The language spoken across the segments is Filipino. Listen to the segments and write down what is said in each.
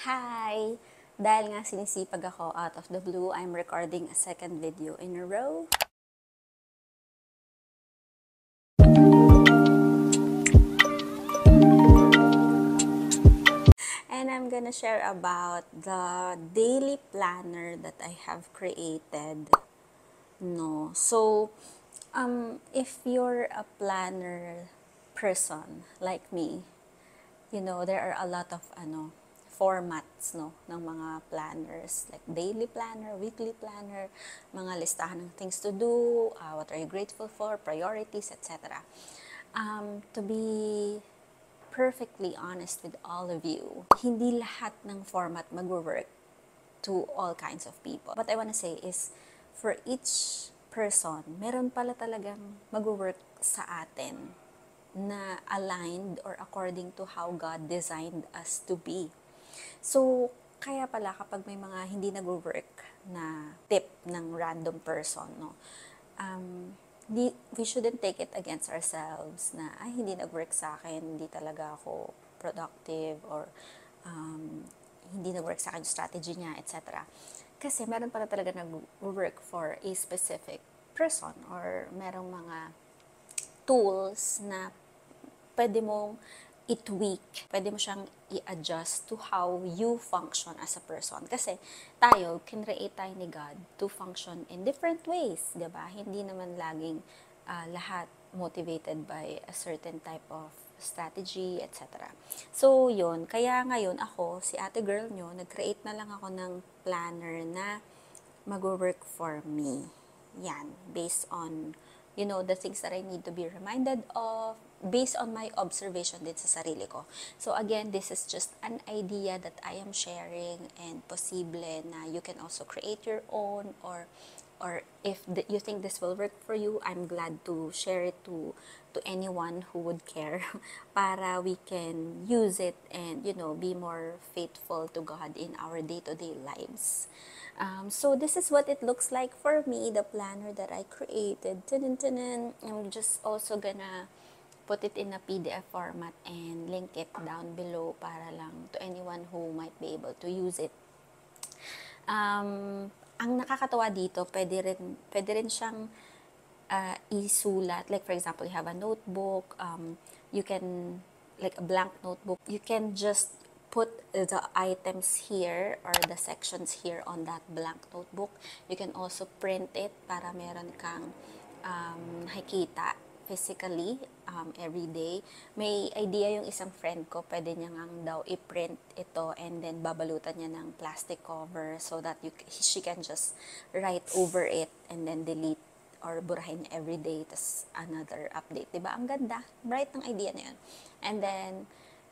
Hi! Dahil nga sinisipag ako out of the blue, I'm recording a second video in a row. And I'm gonna share about the daily planner that I have created. If you're a planner person like me, there are a lot of formats ng mga planners, like daily planner, weekly planner, mga listahan ng things to do, what are you grateful for, priorities, etc. To be perfectly honest with all of you, hindi lahat ng format mag-work to all kinds of people. What I wanna say is, for each person, meron pala talagang mag-work sa atin na aligned or according to how God designed us to be. So, kaya pala kapag may mga hindi nag-work na tip ng random person, we shouldn't take it against ourselves na, hindi nag-work sa akin, hindi talaga ako productive, or hindi nag-work sa akin yung strategy niya, etc. Kasi meron pala talaga nag-work for a specific person, or merong mga tools na pwede mong i-tweak, pwede mo siyang i-adjust to how you function as a person. Kasi tayo, kinreate tayo ni God to function in different ways, di ba? Hindi naman laging lahat motivated by a certain type of strategy, etc. So, yun. Kaya ngayon ako, si ate girl nyo, nag-create na lang ako ng planner na mag-work for me. Yan. Based on, the things that I need to be reminded of, based on my observation din sa sarili ko. So again, this is just an idea that I am sharing, and posible na you can also create your own, or if you think this will work for you, I'm glad to share it to anyone who would care para we can use it and be more faithful to God in our day-to-day lives. So this is what it looks like for me, the planner that I created. I'm just also gonna put it in a PDF format and link it down below para lang to anyone who might be able to use it. Ang nakakatawa dito, pwede rin siyang isulat. Like for example, you have a notebook, you can, like a blank notebook, you can just put the items here or the sections here on that blank notebook. You can also print it para meron kang nakikita physically every day. May idea yung isang friend ko, pwede niya ngang daw i-print ito and then babalutan niya ng plastic cover so that she can just write over it and then delete or burahin niya every day, tas another update. Diba? Ang ganda. Bright ng idea na yun. And then,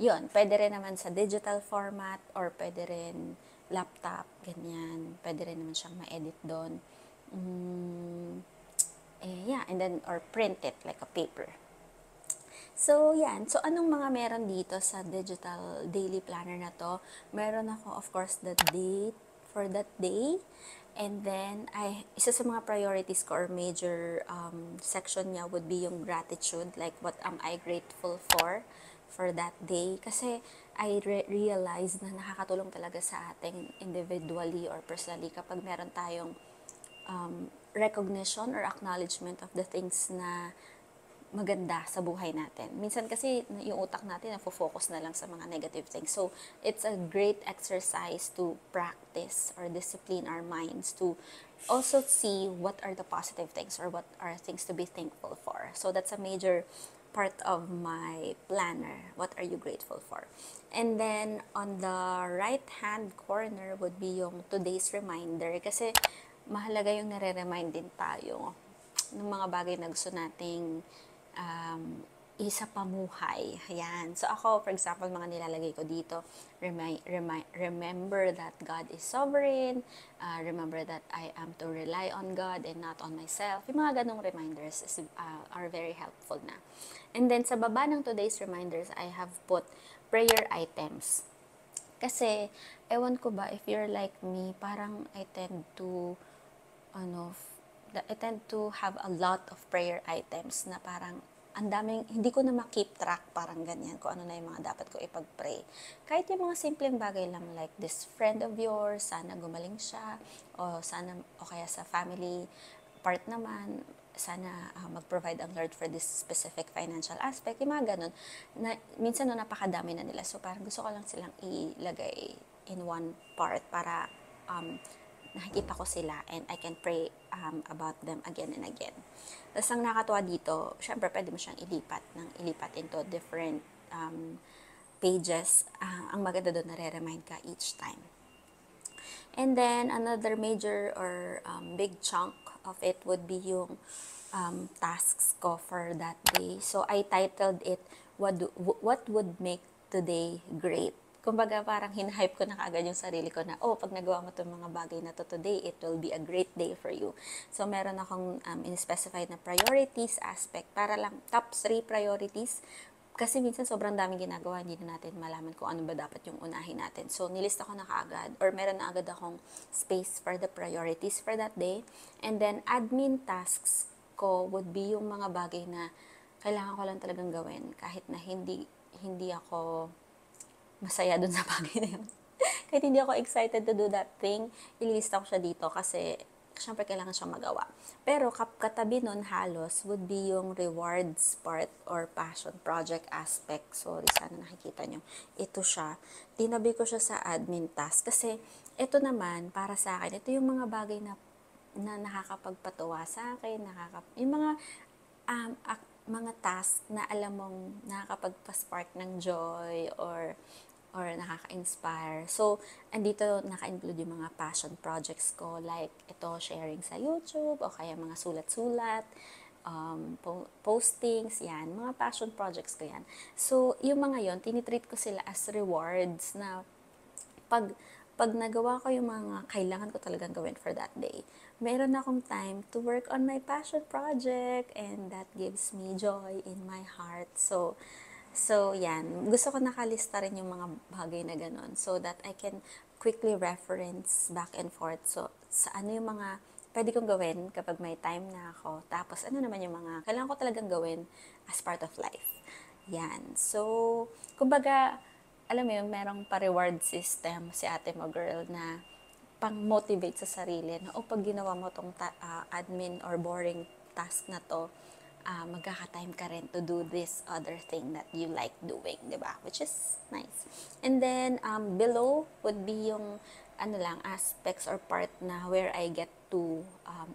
yun, pwede rin naman sa digital format, or pwede rin laptop, ganyan. Pwede rin naman siyang ma-edit doon. Yeah, and then, or print it like a paper. So, yan. So, anong mga meron dito sa digital daily planner na to? Meron ako, of course, the date for that day. And then, isa sa mga priorities ko or major section niya would be yung gratitude. Like, what am I grateful for that day? Kasi, I realized na nakakatulong talaga sa ating individually or personally kapag meron tayong recognition or acknowledgement of the things na maganda sa buhay natin. Minsan kasi yung utak natin nafo-focus na lang sa mga negative things. So, it's a great exercise to practice or discipline our minds to also see what are the positive things or what are things to be thankful for. So, that's a major part of my planner. What are you grateful for? And then, on the right-hand corner would be yung today's reminder. Kasi, mahalaga yung nare-remind din tayo ng mga bagay na gusto nating isa pamuhay. Ayan. So ako, for example, mga nilalagay ko dito, remember that God is sovereign, remember that I am to rely on God and not on myself. Yung mga ganong reminders are very helpful na. And then sa baba ng today's reminders, I have put prayer items. Kasi, ewan ko ba, if you're like me, parang I tend to have a lot of prayer items na parang ang daming, hindi ko na ma-keep track, parang ganyan, kung ano na yung mga dapat ko ipag-pray. Kahit yung mga simpleng bagay lang, like this friend of yours, sana gumaling siya, o kaya sa family part naman, sana mag-provide ang Lord for this specific financial aspect, yung mga ganun, na minsan no, napakadami na nila. So parang gusto ko lang silang ilagay in one part para nakikita ko sila and I can pray about them again and again. Tapos ang nakakatuwa dito, syempre pwede mo siyang ilipat into different pages. Ang maganda doon, nare-remind ka each time. And then, another major or big chunk of it would be yung tasks ko for that day. So, I titled it, What Would Make Today Great? Kumbaga, parang hinahype ko na kaagad yung sarili ko na, pag nagawa mo itong mga bagay na to today, it will be a great day for you. So, meron akong in-specified na priorities aspect para lang top 3 priorities. Kasi minsan sobrang daming ginagawa, hindi na natin malaman kung ano ba dapat yung unahin natin. So, nilista ko na kaagad or meron na agad akong space for the priorities for that day. And then, admin tasks ko would be yung mga bagay na kailangan ko lang talagang gawin kahit na hindi ako masaya dun sa bagay na yun. Kahit hindi ako excited to do that thing, ililista ko siya dito kasi syempre kailangan siyang magawa. Pero katabi nun halos would be yung rewards part or passion project aspect. Sorry, sana nakikita nyo. Ito siya. Tinabi ko siya sa admin task kasi ito naman para sa akin, ito yung mga bagay na nakakapagpatuwa sa akin, yung mga task na alam mong nakakapagpa-spark ng joy or nakaka-inspire. So, andito naka-include yung mga passion projects ko, like ito, sharing sa YouTube, o kaya mga sulat-sulat, postings, yan, mga passion projects ko yan. So, yung mga yon tinitreat ko sila as rewards na pag nagawa ko yung mga kailangan ko talagang gawin for that day, meron akong time to work on my passion project and that gives me joy in my heart. So, yan. Gusto ko nakalista rin yung mga bagay na ganun so that I can quickly reference back and forth. So, sa ano yung mga pwede kong gawin kapag may time na ako. Tapos, ano naman yung mga kailangan ko talagang gawin as part of life. Yan. So, kumbaga, alam mo yun, merong pa-reward system si ate mo girl na pang-motivate sa sarili na, pag ginawa mo tong admin or boring task na to, magkaka-time ka rin to do this other thing that you like doing, di ba? Which is nice. And then, below would be yung, aspects or part na where I get to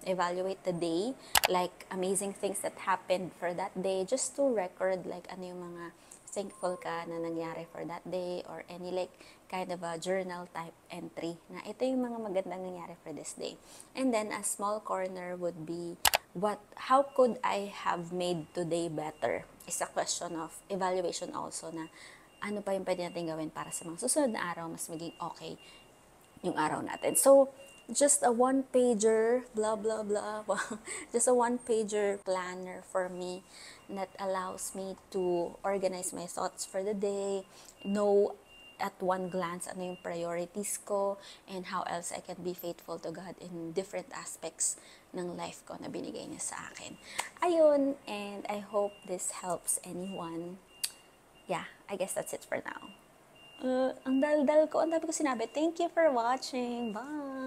evaluate the day, like amazing things that happened for that day, just to record, like, ano yung mga thankful ka na nangyari for that day, or any, like, kind of a journal type entry, na ito yung mga magandang nangyari for this day. And then, a small corner would be, how could I have made today better? Is a question of evaluation also na ano pa yung pwede natin gawin para sa mga susunod na araw mas maging okay yung araw natin. So, just a one-pager, blah, blah, blah, just a one-pager planner for me that allows me to organize my thoughts for the day, know at one glance ano yung priorities ko, and how else I can be faithful to God in different aspects ng life ko na binigay niya sa akin. Ayun, and I hope this helps anyone. Yeah, I guess that's it for now. Ang dal-dal ko, ang dami ko sinabi. Thank you for watching. Bye!